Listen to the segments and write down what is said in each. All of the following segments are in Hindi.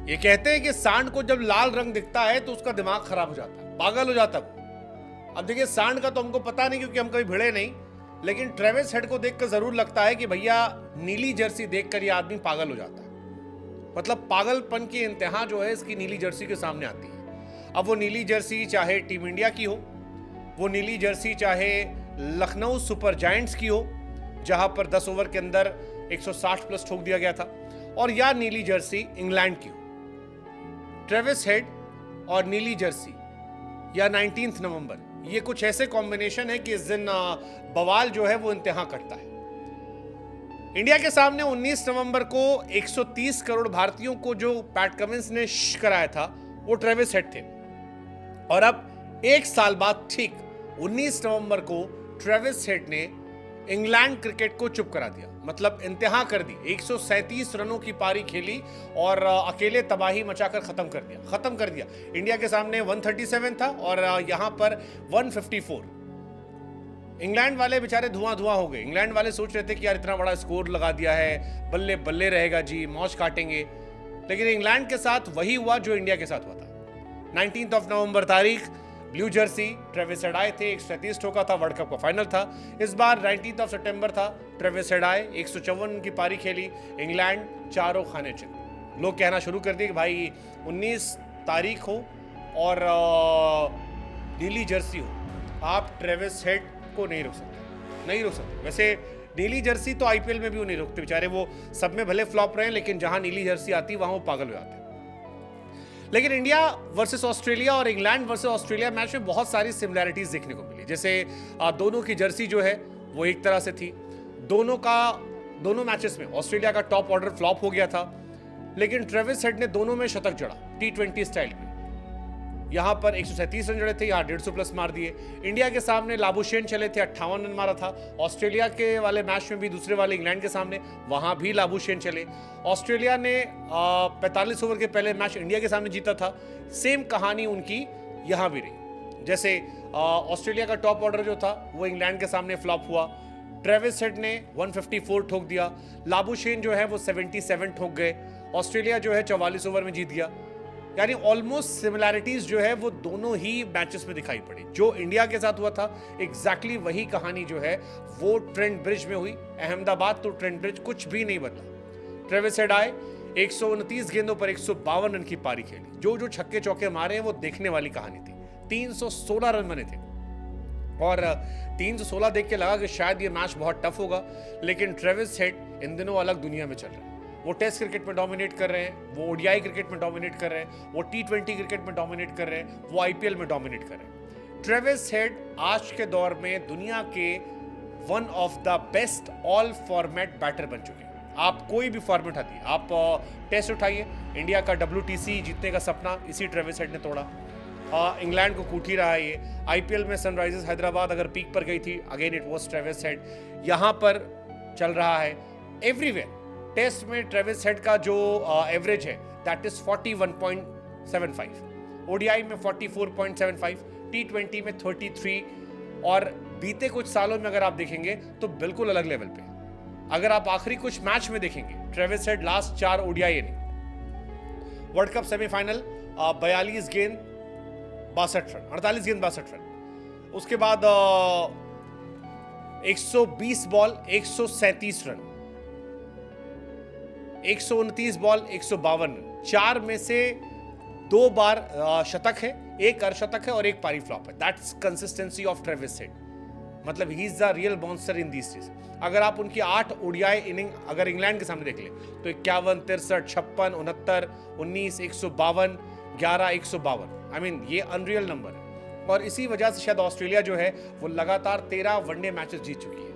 ये कहते हैं कि सांड को जब लाल रंग दिखता है तो उसका दिमाग खराब हो जाता है, पागल हो जाता है। अब देखिए सांड का तो हमको पता नहीं क्योंकि हम कभी भिड़े नहीं, लेकिन ट्रेविस हेड को देखकर जरूर लगता है कि भैया नीली जर्सी देखकर ये आदमी पागल हो जाता है। मतलब पागलपन की इंतहा जो है इसकी नीली जर्सी के सामने आती है। अब वो नीली जर्सी चाहे टीम इंडिया की हो, वो नीली जर्सी चाहे लखनऊ सुपर जायंट्स की हो जहां पर 10 ओवर के अंदर 160 प्लस ठोक दिया गया था, और या नीली जर्सी इंग्लैंड की हो। ट्रेविस हेड और नीली जर्सी या 19 नवंबर, ये कुछ ऐसे कॉम्बिनेशन है कि इस दिन बवाल जो है वो इंतहा करता है। इंडिया के सामने 19 नवंबर को 130 करोड़ भारतीयों को जो पैट कमिंस ने कराया था वो ट्रेविस हेड थे, और अब एक साल बाद ठीक 19 नवंबर को ट्रेविस हेड ने इंग्लैंड क्रिकेट को चुप करा दिया, मतलब इंतहा कर दी। 137 रनों की पारी खेली और अकेले तबाही मचाकर खत्म कर दिया। इंडिया के सामने 137 था और यहां पर 154। इंग्लैंड वाले बेचारे धुआं हो गए। इंग्लैंड वाले सोच रहे थे कि यार इतना बड़ा स्कोर लगा दिया है, बल्ले बल्ले रहेगा जी, मौज काटेंगे। लेकिन इंग्लैंड के साथ वही हुआ जो इंडिया के साथ हुआ था। 19 नवंबर तारीख, ब्लू जर्सी, ट्रेविस हेड आए थे, 137 ठोका था, वर्ल्ड कप का फाइनल था। इस बार 19 सितंबर था, ट्रेविस हेड आए, 154 की पारी खेली, इंग्लैंड चारों खाने चले। लोग कहना शुरू कर दिए कि भाई 19 तारीख हो और नीली जर्सी हो, आप ट्रेविस हेड को नहीं रोक सकते। वैसे नीली जर्सी तो आईपीएल में भी वो नहीं रोकते बेचारे, वो सब में भले फ्लॉप रहे हैं, लेकिन जहां नीली जर्सी आती वहां वो पागल हो जाते हैं। लेकिन इंडिया वर्सेस ऑस्ट्रेलिया और इंग्लैंड वर्सेस ऑस्ट्रेलिया मैच में बहुत सारी सिमिलैरिटीज देखने को मिली। जैसे दोनों की जर्सी जो है वो एक तरह से थी। दोनों मैचेस में ऑस्ट्रेलिया का टॉप ऑर्डर फ्लॉप हो गया था, लेकिन ट्रेविस हेड ने दोनों में शतक जड़ा T20 स्टाइल में। यहां पर 137 रन जड़े थे, यहां 150 प्लस मार दिए। इंडिया के सामने लाबुशेन चले थे, 58 रन मारा था। ऑस्ट्रेलिया के वाले मैच में भी, दूसरे वाले इंग्लैंड के सामने, वहां भी लाबुशेन चले। ऑस्ट्रेलिया ने 45 ओवर के पहले मैच इंडिया के सामने जीता था। सेम कहानी उनकी यहां भी रही। जैसे ऑस्ट्रेलिया का टॉप ऑर्डर जो था वो इंग्लैंड के सामने फ्लॉप हुआ। ट्रेविस हेड ने 154 ठोक दिया, लाबुशेन जो है वो 77 ठोक गए, ऑस्ट्रेलिया जो है 44 ओवर में जीत गया। यानी ऑलमोस्ट सिमिलैरिटीज जो है वो दोनों ही मैचेस में दिखाई पड़ी। जो इंडिया के साथ हुआ था एग्जैक्टली वही कहानी जो है वो ट्रेंट ब्रिज में हुई। अहमदाबाद तो ट्रेंट ब्रिज कुछ भी नहीं बदला। ट्रेविस हेड आए, 129 गेंदों पर 152 रन की पारी खेली। जो छक्के चौके मारे हैं वो देखने वाली कहानी थी। 316 रन बने थे और 316 देख के लगा कि शायद ये मैच बहुत टफ होगा, लेकिन ट्रेविस हेड इन दिनों अलग दुनिया में चल रहे हैं। वो टेस्ट क्रिकेट में डोमिनेट कर रहे हैं, वो ओडीआई क्रिकेट में डोमिनेट कर रहे हैं, वो T20 क्रिकेट में डोमिनेट कर रहे हैं, वो आईपीएल में डोमिनेट कर रहे हैं। ट्रेविस हेड आज के दौर में दुनिया के one of the best all format batter बन चुके हैं। आप कोई भी फॉर्मेट उठाइए, आप टेस्ट उठाइए, इंडिया का WTC जीतने का सपना इसी ट्रेविस हेड ने तोड़ा। इंग्लैंड को कूट ही रहा है ये। आईपीएल में सनराइजर्स हैदराबाद अगर पीक पर गई थी, again it was Travis head. यहां पर चल रहा है एवरीवेयर। टेस्ट में ट्रेविस हेड का जो एवरेज है दैट इज 41.75, ओडीआई में 44.75, T20 में 33, और बीते कुछ सालों में अगर आप देखेंगे तो बिल्कुल अलग लेवल पे। अगर आप आखिरी कुछ मैच में देखेंगे, ट्रेविस हेड लास्ट 4 ओडीआई नहीं, वर्ल्ड कप सेमीफाइनल 42 गेंद 62 रन, 48 गेंद 62 रन। उसके बाद 120 बॉल 137 रन, 129 बॉल 152 रन। 4 में से 2 बार शतक है, 1 अर्धशतक है और 1 पारी फ्लॉप है। That's consistency of Travis Head. मतलब he is the real monster in these days. अगर आप उनकी 8 ओडीआई इनिंग अगर इंग्लैंड के सामने देख ले तो 51, 63, 56, 69, 19, 152, 11, 152। आई मीन ये अनरियल नंबर है। और इसी वजह से शायद ऑस्ट्रेलिया जो है वो लगातार 13 वनडे मैचेस जीत चुकी है।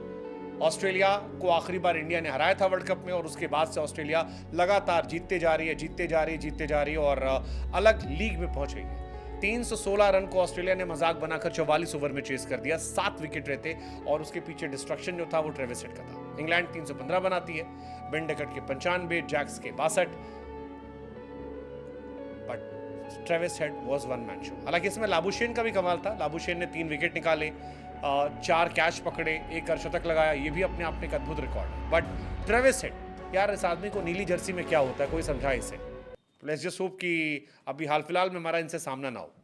ऑस्ट्रेलिया को आखिरी बार इंडिया ने हराया था वर्ल्ड कप में, और उसके बाद से ऑस्ट्रेलिया लगातार जीतते जा रही है और अलग लीग में पहुंच गई है। 316 रन को ऑस्ट्रेलिया ने मजाक बनाकर 44 ओवर में चेस कर दिया। 7 विकेट रहते और उसके पीछे डिस्ट्रक्शन जो था वो ट्रेविस हेड का था। इंग्लैंड 315 बनाती है, बेंडकट के 95, जैक्स के 62, but Travis head was one man show. हालांकि इसमें लाबुशेन का भी कमाल था। लाबुशेन ने 3 विकेट निकाले, 4 कैच पकड़े, 1 अर्धशतक लगाया। ये भी अपने आप में एक अद्भुत रिकॉर्ड है। बट ट्रेविस हेड, यार इस आदमी को नीली जर्सी में क्या होता है, कोई समझा इसे। लेट्स जस्ट होप कि अभी हाल फिलहाल में हमारा इनसे सामना ना हो।